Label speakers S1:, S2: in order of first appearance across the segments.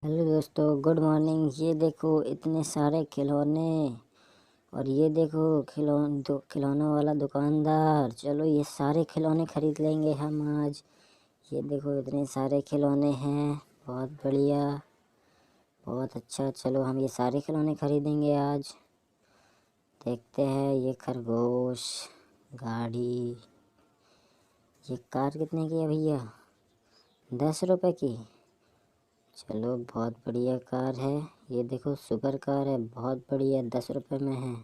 S1: Hello दोस्तों, good morning. ये देखो इतने सारे खिलौने। और ये देखो खिलौनों वाला दुकानदार। चलो ये सारे खिलौने खरीद लेंगे हम आज। ये देखो इतने सारे खिलौने हैं, बहुत बढ़िया, बहुत अच्छा। चलो हम ये सारे खिलौने खरीदेंगे आज। देखते हैं, ये खरगोश, गाड़ी। ये कार कितने की है भैया? 10 रुपए की। चलो बहुत बढ़िया कार है। ये देखो सुपर कार है, बहुत बढ़िया, 10 रुपए में है।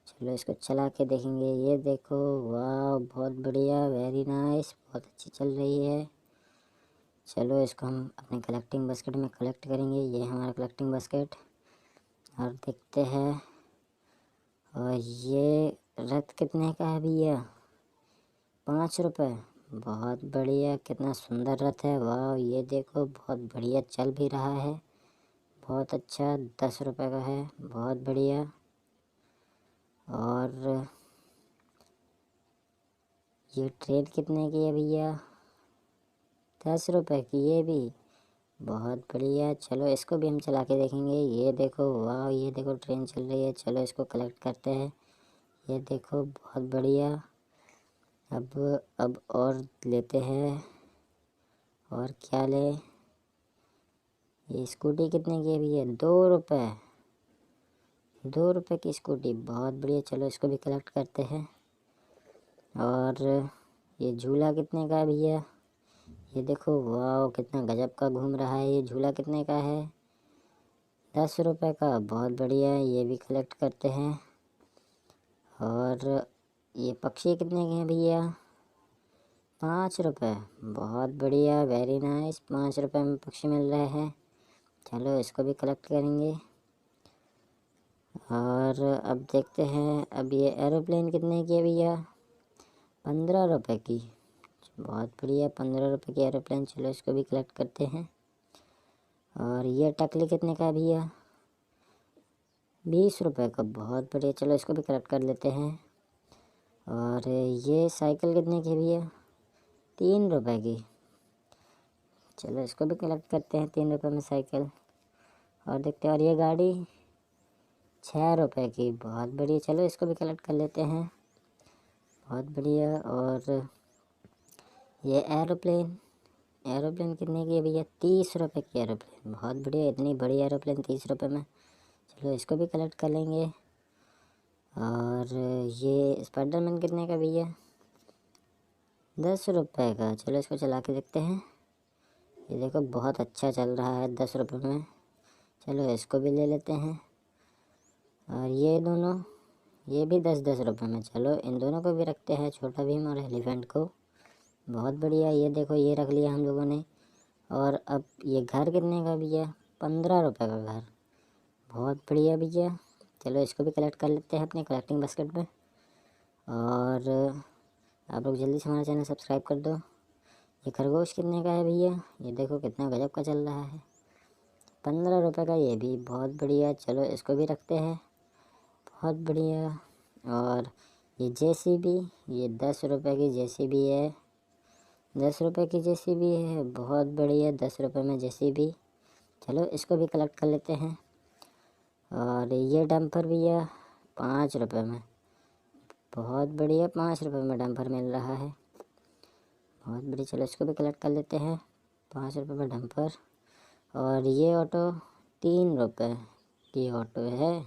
S1: चलो इसको चला के देखेंगे। ये देखो, वाह, बहुत बढ़िया, वेरी नाइस, बहुत अच्छी चल रही है। चलो इसको हम अपने कलेक्टिंग बास्केट में कलेक्ट करेंगे। ये हमारा कलेक्टिंग बास्केट। और देखते हैं, और ये रथ कितने का है भैया? 5 रुपए। बहुत बढ़िया, कितना सुंदर रथ है, वाह। ये देखो बहुत बढ़िया चल भी रहा है, बहुत अच्छा। 10 रुपए का है, बहुत बढ़िया। और ये ट्रेन कितने की है भैया? 10 रुपए की, ये भी बहुत बढ़िया। चलो इसको भी हम चला के देखेंगे। ये देखो, वाह, ये देखो ट्रेन चल रही है। चलो इसको कलेक्ट करते हैं। ये देखो बहुत बढ़िया। अब और लेते हैं। और क्या ले? ये स्कूटी कितने की है भैया? 2 रुपए। 2 रुपए की स्कूटी, बहुत बढ़िया। चलो इसको भी कलेक्ट करते हैं। और ये झूला कितने का है भैया? ये देखो, वाह, कितना गजब का घूम रहा है। ये झूला कितने का है? 10 रुपए का, बहुत बढ़िया। ये भी कलेक्ट करते हैं। और ये पक्षी कितने के हैं भैया? 5 रुपए, बहुत बढ़िया, वेरी नाइस। 5 रुपए में पक्षी मिल रहे हैं। चलो इसको भी कलेक्ट करेंगे। और अब देखते हैं, अब ये एरोप्लेन कितने की है भैया? 15 रुपए की, बहुत बढ़िया, 15 रुपए की एरोप्लेन। चलो इसको भी कलेक्ट करते हैं। और ये टकली कितने का है भैया? 20 रुपए का, बहुत बढ़िया। चलो इसको भी कलेक्ट कर लेते हैं। और ये साइकिल कितने की है भैया? 3 रुपए की। चलो इसको भी कलेक्ट करते हैं, 3 रुपए में साइकिल। और देखते हैं, और ये गाड़ी 6 रुपए की, बहुत बढ़िया। चलो इसको भी कलेक्ट कर लेते हैं, बहुत बढ़िया। और ये एरोप्लेन, एरोप्लेन कितने की है भैया? 30 रुपए की एरोप्लेन, बहुत बढ़िया। इतनी बड़ी एरोप्लेन 30 रुपए में। चलो इसको भी कलेक्ट कर लेंगे। और ये स्पाइडरमैन कितने का भैया? 10 रुपए का। चलो इसको चला के देखते हैं। ये देखो बहुत अच्छा चल रहा है 10 रुपए में। चलो इसको भी ले लेते हैं। और ये दोनों, ये भी 10-10 रुपए में। चलो इन दोनों को भी रखते हैं, छोटा भीम और एलिफेंट को। बहुत बढ़िया। ये देखो, ये रख लिया हम लोगों ने। और अब ये घर कितने का भैया? 15 रुपए का घर, बहुत बढ़िया भैया। चलो इसको भी कलेक्ट कर लेते हैं अपने कलेक्टिंग बास्केट में। और आप लोग जल्दी से हमारा चैनल सब्सक्राइब कर दो। ये खरगोश कितने का है भैया? ये देखो कितना गजब का चल रहा है, 15 रुपए का, ये भी बहुत बढ़िया। चलो इसको भी रखते हैं, बहुत बढ़िया। और ये जेसीबी, ये 10 रुपए की जेसीबी है, 10 रुपए की जेसीबी है, बहुत बढ़िया, 10 रुपए में जेसीबी। चलो इसको भी कलेक्ट कर लेते हैं। और ये डंपर भैया 5 रुपए में, बहुत बढ़िया, 5 रुपए में डंपर मिल रहा है, बहुत बढ़िया। चलो इसको भी कलेक्ट कर लेते हैं, 5 रुपए में डंपर। और ये ऑटो 3 रुपए की ऑटो है,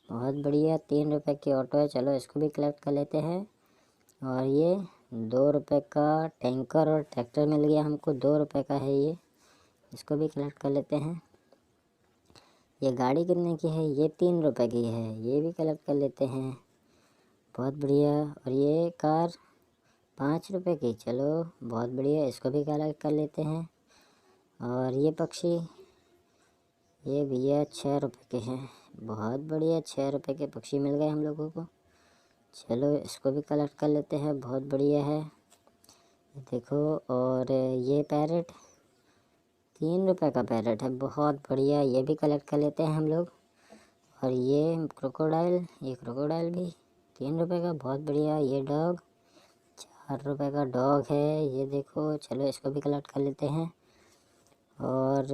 S1: बहुत बढ़िया, 3 रुपए की ऑटो है। चलो इसको भी कलेक्ट कर लेते हैं। और ये 2 रुपए का टैंकर और ट्रैक्टर मिल गया हमको, 2 रुपए का है ये, इसको भी कलेक्ट कर लेते हैं। ये गाड़ी कितने की है? ये 3 रुपए की है, ये भी कलेक्ट कर लेते हैं, बहुत बढ़िया। और ये कार 5 रुपए की, चलो बहुत बढ़िया, इसको भी कलेक्ट कर लेते हैं। और ये पक्षी, ये भैया 6 रुपए के हैं, बहुत बढ़िया, 6 रुपए के पक्षी मिल गए हम लोगों को। चलो इसको भी कलेक्ट कर लेते हैं, बहुत बढ़िया है, ये देखो। और ये पैरेट 3 रुपए का पैरेट है, बहुत बढ़िया, ये भी कलेक्ट कर लेते हैं हम लोग। और ये क्रोकोडाइल, ये क्रोकोडाइल भी 3 रुपए का, बहुत बढ़िया। ये डॉग 4 रुपए का डॉग है, ये देखो। चलो इसको भी कलेक्ट कर लेते हैं। और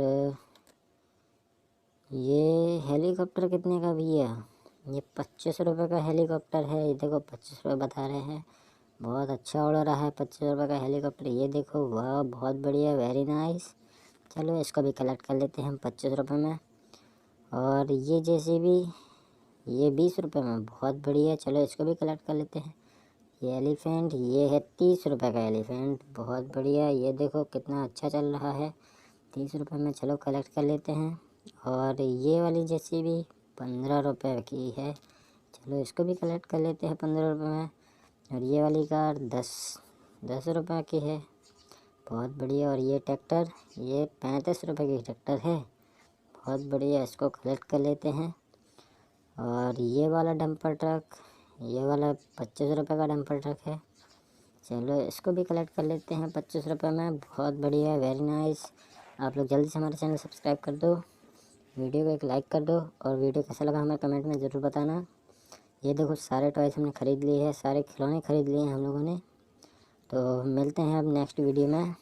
S1: ये हेलीकॉप्टर कितने का भैया? ये 25 रुपये का हेलीकॉप्टर है। ये देखो 25 रुपये बता रहे हैं। बहुत अच्छा उड़ रहा है 25 रुपये का हेलीकॉप्टर। ये देखो, वाह बहुत बढ़िया, वेरी नाइस। चलो इसको भी कलेक्ट कर लेते हैं हम 25 रुपये में। और ये JCB ये 20 रुपये में, बहुत बढ़िया। चलो इसको भी कलेक्ट कर लेते हैं। ये एलिफेंट, ये है 30 रुपये का एलिफेंट, बहुत बढ़िया। ये देखो कितना अच्छा चल रहा है 30 रुपये में। चलो कलेक्ट कर लेते हैं। और ये वाली JCB 15 रुपये की है। चलो इसको भी कलेक्ट कर लेते हैं 15 रुपये में। और ये वाली कार 10 रुपये की है, बहुत बढ़िया। और ये ट्रैक्टर, ये 35 रुपये की ट्रैक्टर है, बहुत बढ़िया। इसको कलेक्ट कर लेते हैं। और ये वाला डंपर ट्रक, ये वाला 25 रुपये का डंपर ट्रक है। चलो इसको भी कलेक्ट कर लेते हैं 25 रुपये में, बहुत बढ़िया, वेरी नाइस। आप लोग जल्दी से हमारे चैनल सब्सक्राइब कर दो, वीडियो को एक लाइक कर दो, और वीडियो कैसा लगा हमें कमेंट में ज़रूर बताना। ये देखो सारे टॉयस हमने ख़रीद लिए हैं, सारे खिलौने ख़रीद लिए हैं हम लोगों ने। तो मिलते हैं अब नेक्स्ट वीडियो में।